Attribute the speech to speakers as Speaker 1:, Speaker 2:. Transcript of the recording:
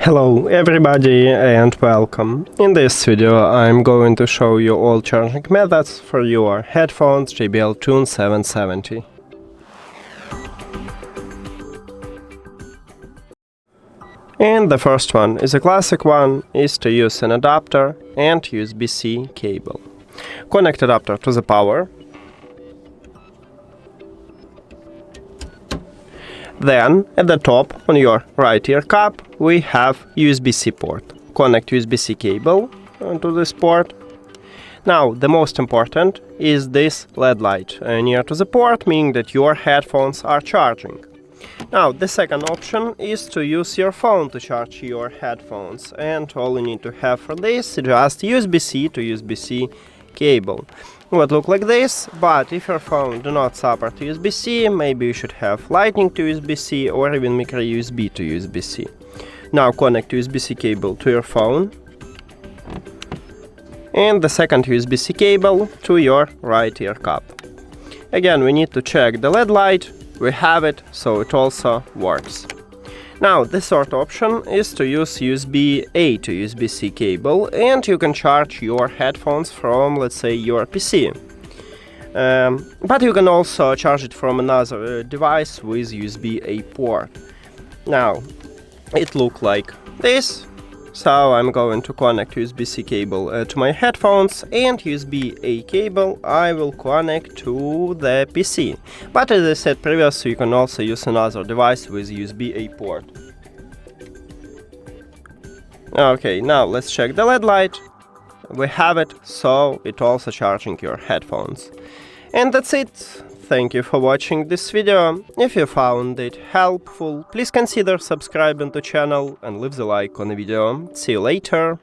Speaker 1: Hello everybody and welcome. In this video I'm going to show you all charging methods for your headphones JBL TUNE 770. And the first one is a classic one, is to use an adapter and USB-C cable. Connect adapter to the power. Then, at the top, on your right ear cup, we have USB-C port. Connect USB-C cable to this port. Now, the most important is this LED light near to the port, meaning that your headphones are charging. Now, the second option is to use your phone to charge your headphones, and all you need to have for this is just USB-C to USB-C cable. It would look like this, but if your phone do not support USB-C, maybe you should have Lightning to USB-C or even micro USB to USB-C. Now connect USB-C cable to your phone and the second USB-C cable to your right ear cup. Again, we need to check the LED light. We have it, so it also works. Now, the third option is to use USB-A to USB-C cable, and you can charge your headphones from, let's say, your PC. But you can also charge it from another device with USB-A port. Now, it looks like this. So I'm going to connect USB-C cable to my headphones, and USB-A cable I will connect to the PC. But as I said previously, you can also use another device with USB-A port. Okay, now let's check the LED light. We have it, so it's also charging your headphones. And that's it. Thank you for watching this video. If you found it helpful, please consider subscribing to the channel and leave the like on the video. See you later.